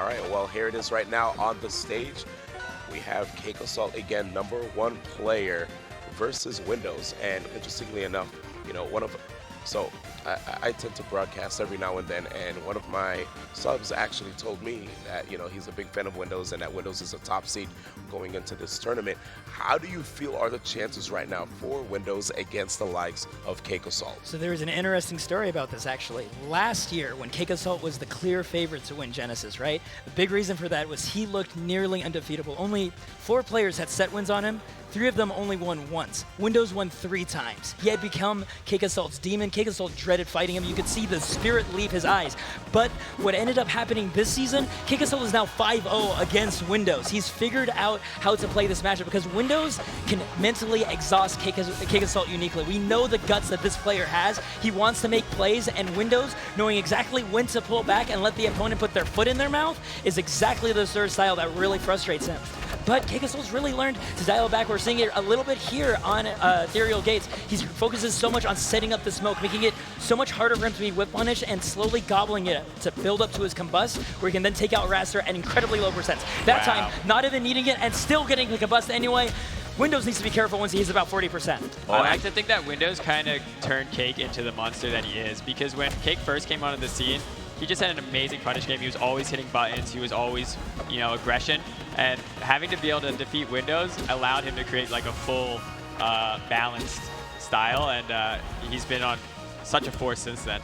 All right, well, here it is right now on the stage. We have CakeAssault again, #1 player versus Windows. And interestingly enough, you know, I tend to broadcast every now and then, and one of my subs actually told me that, you know, he's a big fan of Windows and that Windows is a top seed going into this tournament. How do you feel are the chances right now for Windows against the likes of CakeAssault? So there's an interesting story about this, actually. Last year, when CakeAssault was the clear favorite to win Genesis, right? The big reason for that was he looked nearly undefeatable. Only 4 players had set wins on him. 3 of them only won once. Windows won 3 times. He had become CakeAssault's demon. CakeAssault dreaded fighting him. You could see the spirit leave his eyes. But what ended up happening this season, CakeAssault is now 5-0 against Windows. He's figured out how to play this matchup because Windows can mentally exhaust CakeAssault uniquely. We know the guts that this player has. He wants to make plays, and Windows, knowing exactly when to pull back and let the opponent put their foot in their mouth, is exactly the sort of style that really frustrates him. But CakeAssault's really learned to dial it back. We're seeing it a little bit here on Ethereal Gates. He focuses so much on setting up the smoke, making it so much harder for him to be whip punished and slowly gobbling it to build up to his combust, where he can then take out Wrastor at incredibly low percents. That time, not even needing it and still getting the combust anyway. Windows needs to be careful once he's about 40%. I like to think that Windows kind of turned Cake into the monster that he is, because when Cake first came onto the scene, he just had an amazing punish game. He was always hitting buttons. He was always, you know, aggression. And having to be able to defeat Windows allowed him to create like a full balanced style. And he's been on such a force since then.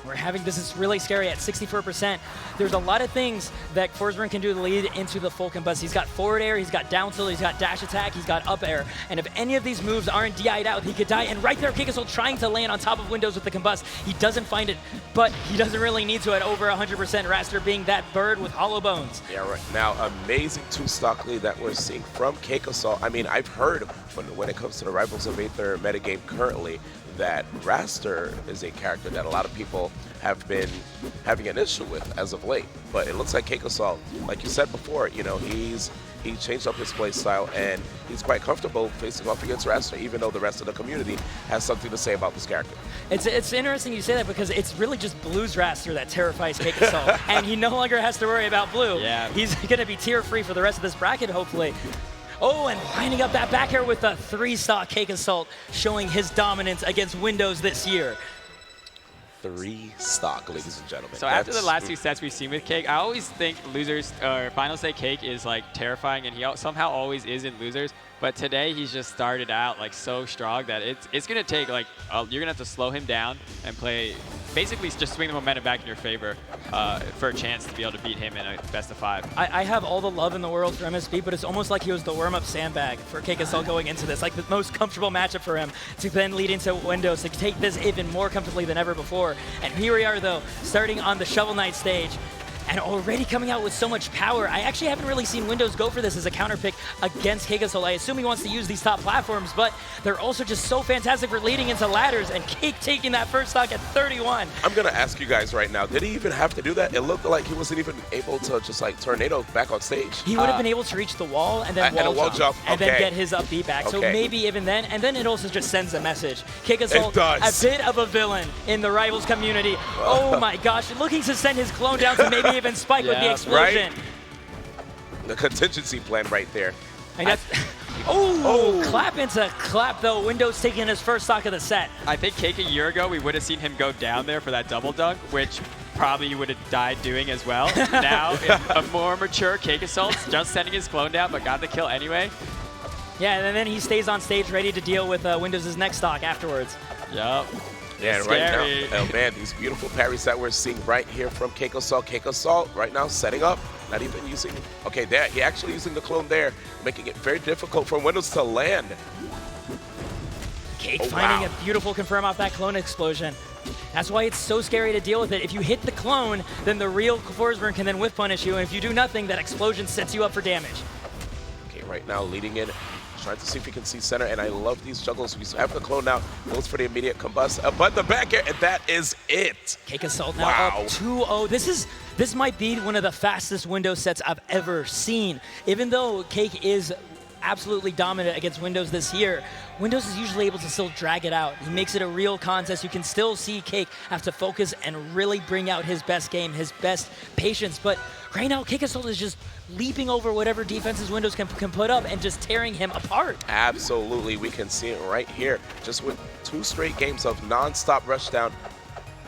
We're having this is really scary at 64%. There's a lot of things that Forsburn can do to lead into the full combust. He's got forward air, he's got down tilt, he's got dash attack, he's got up air. And if any of these moves aren't DI'd out, he could die. And right there, CakeAssault trying to land on top of Windows with the combust. He doesn't find it, but he doesn't really need to at over 100%. Wrastor being that bird with hollow bones. Yeah, right. Now, amazing 2-stock lead that we're seeing from CakeAssault. I mean, I've heard when it comes to the Rivals of Aether metagame currently that Wrastor is a character that a lot of people have been having an issue with as of late. But it looks like CakeAssault, like you said before, you know, he changed up his play style and he's quite comfortable facing off against Wrastor, even though the rest of the community has something to say about this character. It's interesting you say that because it's really just Blue's Wrastor that terrifies CakeAssault, and he no longer has to worry about Blue. Yeah. He's going to be tier-free for the rest of this bracket, hopefully. Oh, and lining up that back air with a 3-stock CakeAssault, showing his dominance against Windows this year. 3-stock, ladies and gentlemen. So after the last 2 sets we've seen with Cake, I always think losers or finals day Cake is like terrifying, and he somehow always is in losers. But today he's just started out like so strong that it's gonna take like you're gonna have to slow him down and play, basically just swing the momentum back in your favor for a chance to be able to beat him in a best of 5. I have all the love in the world for MSB, but it's almost like he was the warm-up sandbag for CakeAssault going into this, like the most comfortable matchup for him to then lead into Windows to take this even more comfortably than ever before. And here we are though, starting on the Shovel Knight stage. And already coming out with so much power. I actually haven't really seen Windows go for this as a counter pick against CakeAssault. I assume he wants to use these top platforms, but they're also just so fantastic for leading into ladders, and Cake taking that first stock at 31. I'm going to ask you guys right now, did he even have to do that? It looked like he wasn't even able to just like tornado back on stage. He would have been able to reach the wall and then wall jump. And then get his up B back. So maybe even then, and then it also just sends a message. CakeAssault, a bit of a villain in the Rivals community. Oh my gosh, looking to send his clone down to maybe even Spike with the explosion. Right? The contingency plan right there. And that's, clap into clap though. Windows taking his first stock of the set. I think Cake a year ago, we would have seen him go down there for that double dunk, which probably would have died doing as well. Now, a more mature CakeAssault, just sending his clone down, but got the kill anyway. Yeah, and then he stays on stage ready to deal with Windows' next stock afterwards. Yup. Yeah, right now, oh man, these beautiful parries that we're seeing right here from CakeAssault. CakeAssault right now setting up, not even using, okay, there, he actually using the clone there, making it very difficult for Windows to land. Cake finding a beautiful confirm off that clone explosion. That's why it's so scary to deal with it. If you hit the clone, then the real Forsburn can then whiff punish you, and if you do nothing, that explosion sets you up for damage. Okay, right now leading in. Trying to see if he can see center, and I love these juggles. We have the clone now, goes for the immediate combust, but the back air, and that is it. CakeAssault now up 2-0. This might be one of the fastest Windows sets I've ever seen. Even though Cake is absolutely dominant against Windows this year, Windows is usually able to still drag it out. He makes it a real contest. You can still see Cake have to focus and really bring out his best game, his best patience. But right now, CakeAssault is just leaping over whatever defenses Windows can put up and just tearing him apart. Absolutely, we can see it right here. Just with 2 straight games of non-stop rushdown.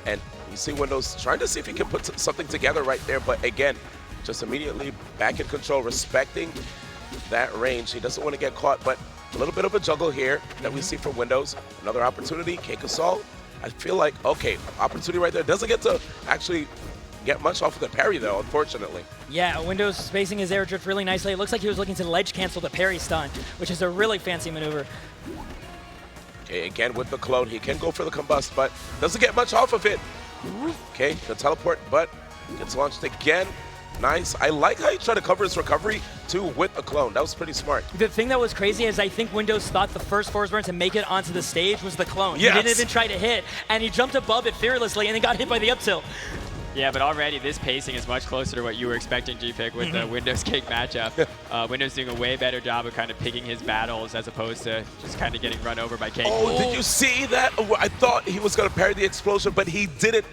And you see Windows trying to see if he can put something together right there. But again, just immediately back in control, respecting that range. He doesn't want to get caught, but a little bit of a juggle here that we see from Windows. Another opportunity, CakeAssault. I feel like, okay, opportunity right there. Doesn't get to actually get much off of the parry though, unfortunately. Yeah, Windows spacing his air drift really nicely. It looks like he was looking to ledge cancel the parry stun, which is a really fancy maneuver. Okay, again with the clone, he can go for the combust, but doesn't get much off of it. Okay, the teleport, but gets launched again. Nice. I like how he tried to cover his recovery too with a clone. That was pretty smart. The thing that was crazy is I think Windows thought the first Forsburn to make it onto the stage was the clone. Yes. He didn't even try to hit, and he jumped above it fearlessly and then got hit by the up tilt. Yeah, but already this pacing is much closer to what you were expecting, GPIC, with the Windows Cake matchup. Windows doing a way better job of kind of picking his battles as opposed to just kind of getting run over by Cake. Oh, did you see that? I thought he was going to parry the explosion, but he didn't,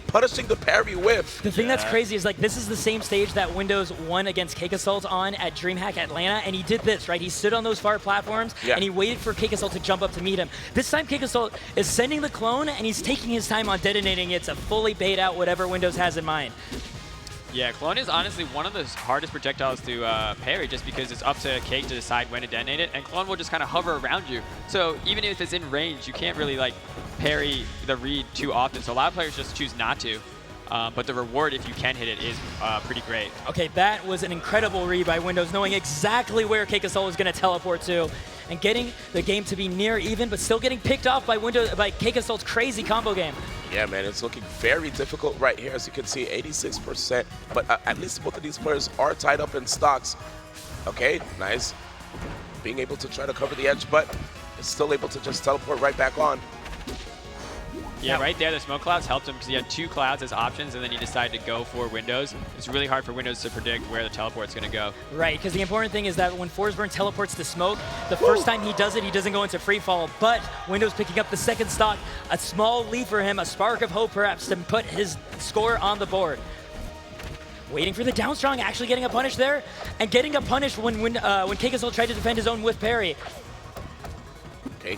punishing the parry whiff. The thing that's crazy is like this is the same stage that Windows won against CakeAssault on at DreamHack Atlanta, and he did this, right? He stood on those far platforms, and he waited for CakeAssault to jump up to meet him. This time CakeAssault is sending the clone, and he's taking his time on detonating it to fully bait out whatever Windows has in mind. Yeah, clone is honestly one of the hardest projectiles to parry just because it's up to Cake to decide when to detonate it, and clone will just kind of hover around you. So even if it's in range, you can't really like parry the read too often. So a lot of players just choose not to. But the reward, if you can hit it, is pretty great. Okay, that was an incredible read by Windows, knowing exactly where CakeAssault was going to teleport to, and getting the game to be near even, but still getting picked off by CakeAssault's crazy combo game. Yeah, man, it's looking very difficult right here. As you can see, 86%, but at least both of these players are tied up in stocks. Okay, nice. Being able to try to cover the edge, but it's still able to just teleport right back on. Yeah, right there, the smoke clouds helped him because he had 2 clouds as options, and then he decided to go for Windows. It's really hard for Windows to predict where the teleport's going to go. Right, because the important thing is that when Forsburn teleports to smoke, the first time he does it, he doesn't go into free fall, but Windows picking up the second stock, a small lead for him, a spark of hope perhaps to put his score on the board. Waiting for the down strong, actually getting a punish there, and getting a punish when CakeAssault tried to defend his own with parry. Okay.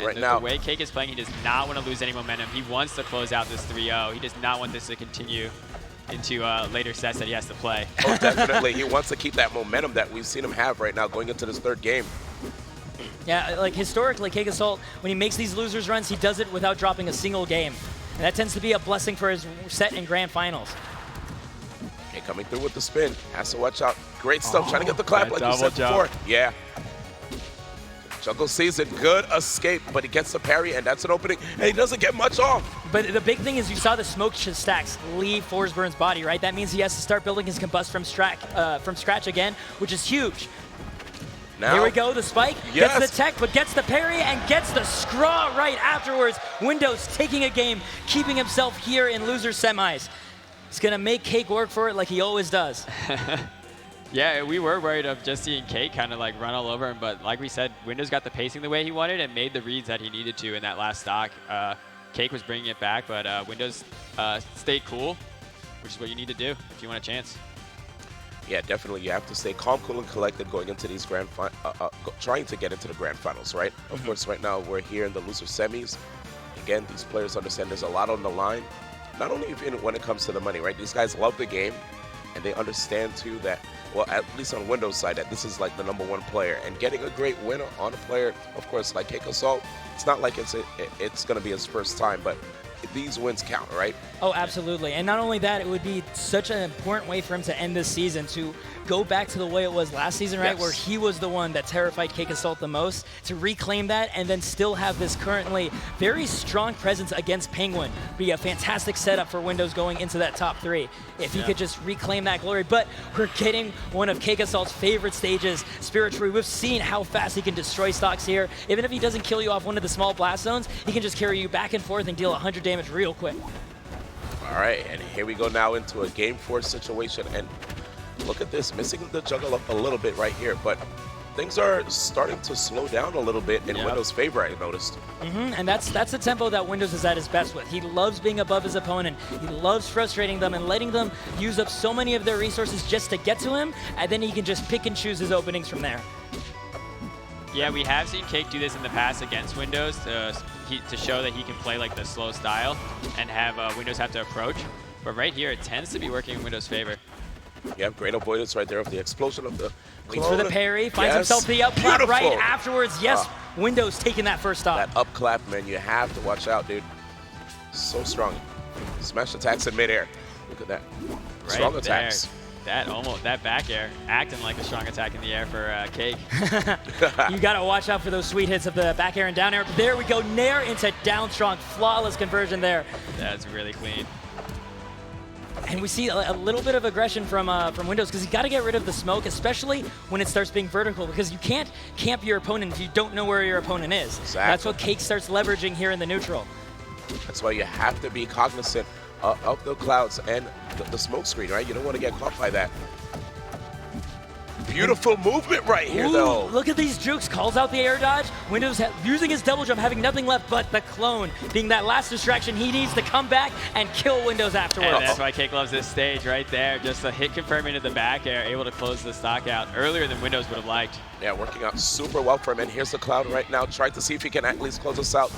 Right now, the way Cake is playing, he does not want to lose any momentum. He wants to close out this 3-0. He does not want this to continue into later sets that he has to play. Oh, definitely. He wants to keep that momentum that we've seen him have right now going into this 3rd game. Yeah, like historically, CakeAssault, when he makes these losers runs, he does it without dropping a single game. And that tends to be a blessing for his set in grand finals. Okay, coming through with the spin. Has to watch out. Great stuff. Trying to get the clap like you said before. Yeah. Jungle sees it, good escape, but he gets the parry, and that's an opening, and he doesn't get much off. But the big thing is you saw the smoke stacks leave Forsburn's body, right? That means he has to start building his combust from scratch again, which is huge. Now, here we go, the spike, gets the tech, but gets the parry, and gets the scraw right afterwards. Windows taking a game, keeping himself here in loser semis. He's gonna make Cake work for it like he always does. Yeah, we were worried of just seeing Cake kind of like run all over him, but like we said, Windows got the pacing the way he wanted and made the reads that he needed to in that last stock. Cake was bringing it back, but Windows stayed cool, which is what you need to do if you want a chance. Yeah, definitely. You have to stay calm, cool, and collected going into these trying to get into the grand finals, right? Of course, right now we're here in the loser semis. Again, these players understand there's a lot on the line. Not only when it comes to the money, right? These guys love the game, and they understand too that, well, at least on Windows side, that this is like the #1 player, and getting a great win on a player, of course, like CakeAssault, it's not like it's going to be his first time, but these wins count, right? Oh, absolutely. And not only that, it would be such an important way for him to end this season, to go back to the way it was last season, right? Yes. Where he was the one that terrified CakeAssault the most, to reclaim that and then still have this currently very strong presence against Penguin. Be a fantastic setup for Windows going into that top 3 if he could just reclaim that glory. But we're getting one of CakeAssault's favorite stages, Spirituary. We've seen how fast he can destroy stocks here. Even if he doesn't kill you off one of the small blast zones, he can just carry you back and forth and deal 100 damage real quick. All right, and here we go now into a game 4 situation, and look at this, missing the juggle up a little bit right here, but things are starting to slow down a little bit in Windows' favor, I noticed. And that's the tempo that Windows is at his best with. He loves being above his opponent. He loves frustrating them and letting them use up so many of their resources just to get to him, and then he can just pick and choose his openings from there. Yeah, we have seen Cake do this in the past against Windows to show that he can play like the slow style and have Windows have to approach. But right here, it tends to be working in Windows' favor. Yeah, great avoidance right there of the explosion of the Waits for the parry, finds himself the up clap right afterwards. Yes, Windows taking that first stop. That up clap, man, you have to watch out, dude. So strong. Smash attacks in midair. Look at that. Right strong there. attacks. That back air, acting like a strong attack in the air for Cake. You got to watch out for those sweet hits of the back air and down air. There we go, nair into down strong. Flawless conversion there. That's really clean. And we see a little bit of aggression from Windows because you got to get rid of the smoke, especially when it starts being vertical, because you can't camp your opponent if you don't know where your opponent is. Exactly. That's what Cake starts leveraging here in the neutral. That's why you have to be cognizant of the clouds and the smoke screen, right? You don't want to get caught by that. Beautiful movement right here, though. Look at these jukes. Calls out the air dodge. Windows using his double jump, having nothing left but the clone, being that last distraction he needs to come back and kill Windows afterwards. And that's why Cake loves this stage right there. Just a hit confirming to the back air, able to close the stock out earlier than Windows would have liked. Yeah, working out super well for him. And here's the cloud right now. Trying to see if he can at least close us out.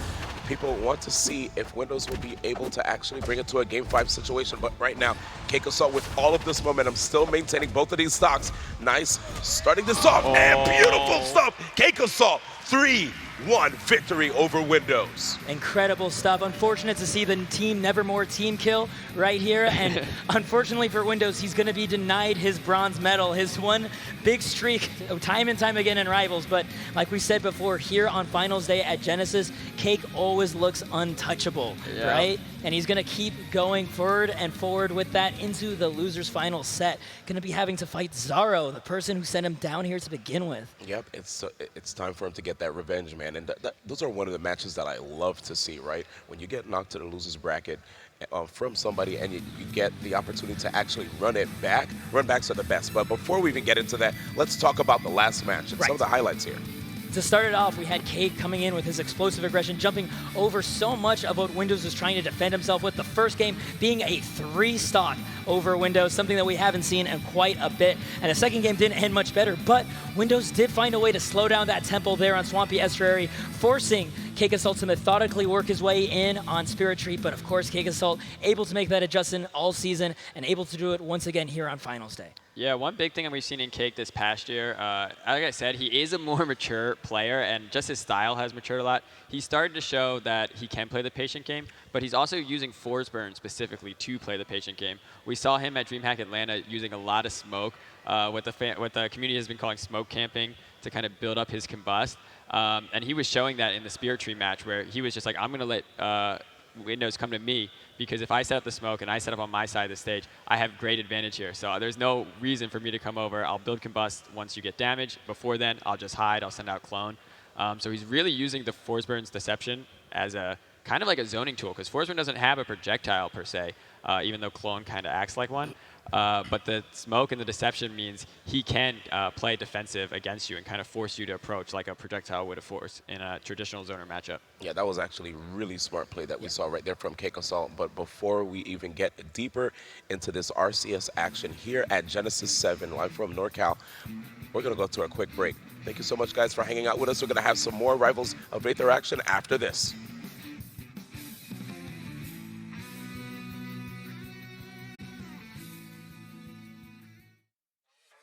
People want to see if Windows will be able to actually bring it to a Game 5 situation. But right now, CakeAssault with all of this momentum, still maintaining both of these stocks. Nice. Starting this off. And beautiful stuff. CakeAssault, 3-1 victory over Windows. Incredible stuff. Unfortunate to see the team Nevermore team kill right here. And unfortunately for Windows, he's going to be denied his bronze medal, his one big streak time and time again in Rivals. But like we said before, here on Finals Day at Genesis, Cake always looks untouchable, right? And he's going to keep going forward and forward with that into the loser's final set. Going to be having to fight Zaro, the person who sent him down here to begin with. Yep, it's time for him to get that revenge, man. And those are one of the matches that I love to see, right? When you get knocked to the loser's bracket from somebody and you get the opportunity to actually run back. Run backs are the best. But before we even get into that, let's talk about the last match and some of the highlights here. To start it off, we had Cake coming in with his explosive aggression, jumping over so much of what Windows was trying to defend himself with. The first game being a 3-stock over Windows, something that we haven't seen in quite a bit. And the second game didn't end much better, but Windows did find a way to slow down that tempo there on Swampy Estuary, forcing CakeAssault to methodically work his way in on Spirit Tree. But of course, CakeAssault able to make that adjustment all season and able to do it once again here on Finals Day. Yeah, one big thing that we've seen in Cake this past year, like I said, he is a more mature player, and just his style has matured a lot. He started to show that he can play the patient game, but he's also using Forsburn specifically to play the patient game. We saw him at DreamHack Atlanta using a lot of smoke, what the community has been calling smoke camping, to kind of build up his combust. And he was showing that in the Spirit Tree match, where he was just like, I'm going to let Windows come to me, because if I set up the smoke and I set up on my side of the stage, I have great advantage here. So there's no reason for me to come over. I'll build combust once you get damage. Before then, I'll just hide. I'll send out clone. So he's really using the Forsburn's deception as a kind of like a zoning tool, because Forsburn doesn't have a projectile per se, even though clone kind of acts like one. But the smoke and the deception means he can play defensive against you and kind of force you to approach like a projectile would have forced in a traditional zoner matchup. Yeah, that was actually really smart play that we saw right there from CakeAssault. But before we even get deeper into this RCS action here at Genesis 7, live from NorCal, we're going to go to a quick break. Thank you so much, guys, for hanging out with us. We're going to have some more Rivals of Aether action after this.